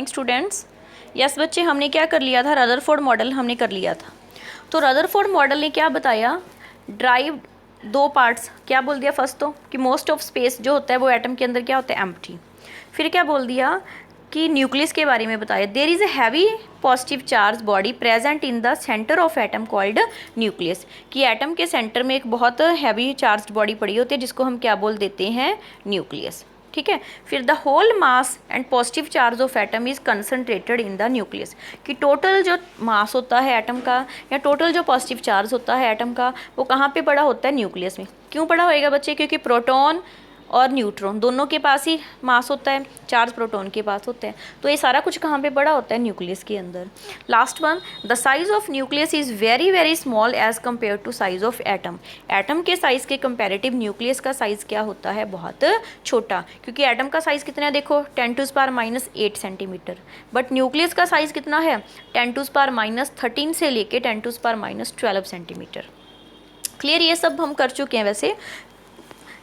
Students, yes बच्चे, हमने क्या कर लिया था, रदरफोर्ड मॉडल हमने कर लिया था। तो रदरफोर्ड मॉडल ने क्या बताया, ड्राइव दो पार्ट्स क्या बोल दिया, फर्स्ट तो कि मोस्ट ऑफ स्पेस जो होता है वो एटम के अंदर क्या होता है, एम्प्टी। फिर क्या बोल दिया कि न्यूक्लियस के बारे में बताया, there is a heavy positive charge body present in the centre of atom called nucleus, कि एटम के सेंटर में एक बहुत हैवी चार्ज बॉडी पड़ी होती है जिसको हम क्या बोल देते हैं, न्यूक्लियस। ठीक है। फिर the whole mass and positive charge of atom is concentrated in the nucleus, कि टोटल जो मास होता है एटम का या टोटल जो पॉजिटिव चार्ज होता है एटम का वो कहाँ पे पड़ा होता है, न्यूक्लियस में। क्यों पड़ा होएगा बच्चे, क्योंकि प्रोटॉन और न्यूट्रॉन दोनों के पास ही मास होता है, चार्ज प्रोटॉन के पास होता है, तो ये सारा कुछ कहाँ पे पड़ा होता है, न्यूक्लियस के अंदर। Last one, the size of nucleus is very very small as compare to size of atom. Atom के साइज़ के कंपैरेटिव न्यूक्लियस का साइज़ क्या होता है, बहुत छोटा, क्योंकि एटम का साइज़ कितना है, देखो 10⁻⁻8 सेंटीमीटर, बट न्यूक्लियस का साइज़ कितना है, 10⁻13 से लेके 10⁻12 सेंटीमीटर। क्लियर, ये सब हम कर चुके हैं। वैसे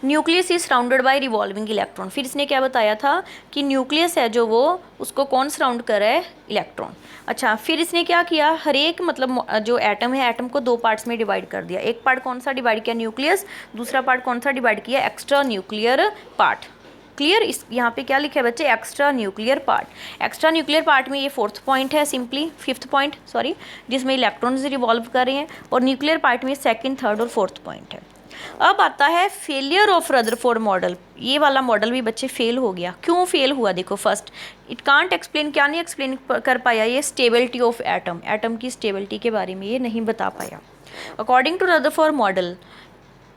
nucleus is surrounded by revolving electron, फिर इसने क्या बताया था कि न्यूक्लियस है जो वो उसको कौन सराउंड कर रहा है, इलेक्ट्रॉन। अच्छा, फिर इसने क्या किया, हर एक मतलब जो एटम है, एटम को दो पार्ट्स में डिवाइड कर दिया। एक पार्ट कौन सा डिवाइड किया, न्यूक्लियस, दूसरा पार्ट कौन सा डिवाइड किया, एक्स्ट्रा न्यूक्लियर पार्ट। क्लियर, इस यहाँ पे क्या लिखा है बच्चे, extra nuclear part. Extra nuclear part में ये फोर्थ पॉइंट है, सिंपली फिफ्थ पॉइंट सॉरी, जिसमें इलेक्ट्रॉन्स रिवॉल्व कर रहे हैं, और न्यूक्लियर पार्ट में सेकंड, थर्ड और फोर्थ पॉइंट है। अब आता है फेलियर ऑफ रदरफोर्ड मॉडल। ये वाला मॉडल भी बच्चे फेल हो गया। क्यों फेल हुआ, देखो फर्स्ट, इट कांट एक्सप्लेन, क्या नहीं एक्सप्लेन कर पाया, ये स्टेबिलिटी ऑफ एटम, एटम की स्टेबिलिटी के बारे में ये नहीं बता पाया। According to Rutherford model,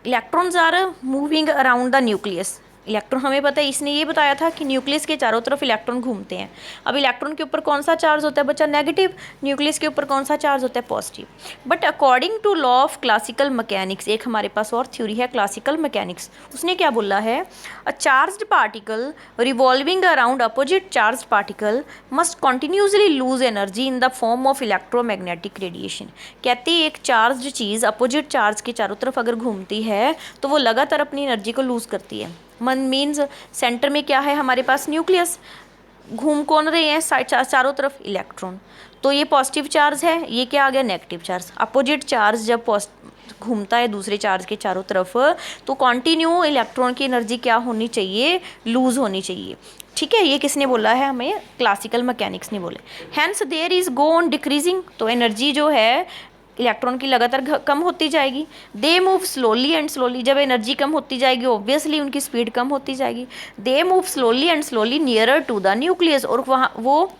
electrons are moving around the nucleus. Electron हमें पता है, इसने ये बताया था कि न्यूक्लियस के चारों तरफ इलेक्ट्रॉन घूमते हैं। अब इलेक्ट्रॉन के ऊपर कौन सा चार्ज होता है बच्चा, नेगेटिव, न्यूक्लियस के ऊपर कौन सा चार्ज होता है, positive. But according to law of classical mechanics, एक हमारे पास और थ्योरी है क्लासिकल मैकेनिक्स, उसने क्या बोला है, a charged particle revolving around opposite charge particle must continuously lose energy in the form of electromagnetic radiation. कहते हैं एक चार्ज चीज़ अपोजिट चार्ज के चारों तरफ अगर घूमती है तो वो लगातार अपनी एनर्जी को लूज़ करती है। मीन्स सेंटर में क्या है हमारे पास, न्यूक्लियस, घूम कौन रहे हैं, चारों तरफ इलेक्ट्रॉन, तो ये पॉजिटिव चार्ज है, ये क्या आ गया, नेगेटिव चार्ज। अपोजिट चार्ज जब घूमता है दूसरे चार्ज के चारों तरफ, तो कॉन्टिन्यू इलेक्ट्रॉन की एनर्जी क्या होनी चाहिए, लूज होनी चाहिए। ठीक है, ये किसने बोला है, हमें क्लासिकल मैकेनिक्स ने बोले। Hence there is go on decreasing, तो एनर्जी जो है इलेक्ट्रॉन की लगातार कम होती जाएगी। They move slowly and slowly, जब एनर्जी कम होती जाएगी ऑब्वियसली उनकी स्पीड कम होती जाएगी। They move slowly and slowly nearer to the nucleus, और वहाँ वो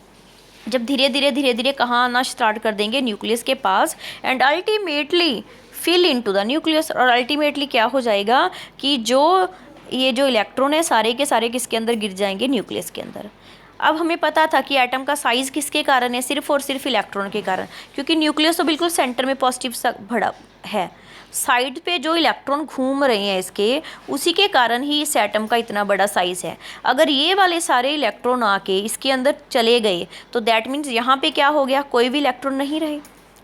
जब धीरे धीरे कहाँ आना स्टार्ट कर देंगे, न्यूक्लियस के पास, and ultimately fill in to the nucleus, और अल्टीमेटली क्या हो जाएगा कि ये जो इलेक्ट्रॉन है सारे के सारे किसके अंदर गिर जाएंगे, न्यूक्लियस के अंदर। अब हमें पता था कि एटम का साइज़ किसके कारण है, सिर्फ और सिर्फ इलेक्ट्रॉन के कारण, क्योंकि न्यूक्लियस तो बिल्कुल सेंटर में पॉजिटिव सा भरा है, साइड पे जो इलेक्ट्रॉन घूम रहे हैं इसके, उसी के कारण ही इस एटम का इतना बड़ा साइज़ है। अगर ये वाले सारे इलेक्ट्रॉन आके इसके अंदर चले गए तो दैट मीन्स यहाँ पे क्या हो गया, कोई भी इलेक्ट्रॉन नहीं रहे,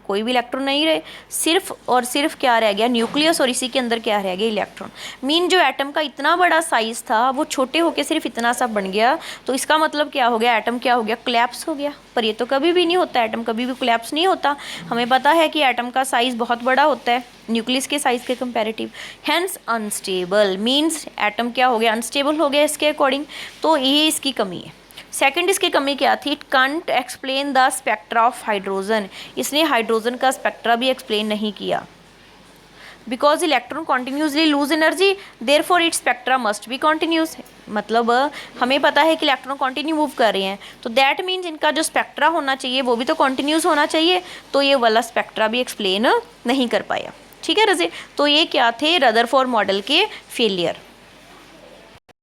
कोई भी इलेक्ट्रॉन नहीं रहे, सिर्फ और सिर्फ क्या रह गया, न्यूक्लियस, और इसी के अंदर क्या रह गया, इलेक्ट्रॉन। मीन जो एटम का इतना बड़ा साइज़ था वो छोटे होके सिर्फ इतना सा बन गया, तो इसका मतलब क्या हो गया, एटम क्या हो गया, कोलैप्स हो गया। पर ये तो कभी भी नहीं होता, एटम कभी भी कोलैप्स नहीं होता। हमें पता है कि एटम का साइज़ बहुत बड़ा होता है न्यूक्लियस के साइज़ के comparative. Hence unstable, means atom क्या हो गया, अनस्टेबल हो गया इसके अकॉर्डिंग, तो ये इसकी कमी है। सेकंड इसकी कमी क्या थी, it can't explain the spectra of hydrogen, इसने हाइड्रोजन का स्पेक्ट्रा भी एक्सप्लेन नहीं किया। Because electron continuously lose energy, therefore it spectra must be continuous, मतलब हमें पता है कि इलेक्ट्रॉन कॉन्टिन्यू मूव कर रहे हैं, तो दैट मीन्स इनका जो स्पेक्ट्रा होना चाहिए वो भी तो कॉन्टिन्यूस होना चाहिए, तो ये वाला स्पेक्ट्रा भी एक्सप्लेन नहीं कर पाया। ठीक है रजे, तो ये क्या थे रदरफोर्ड मॉडल के फेलियर।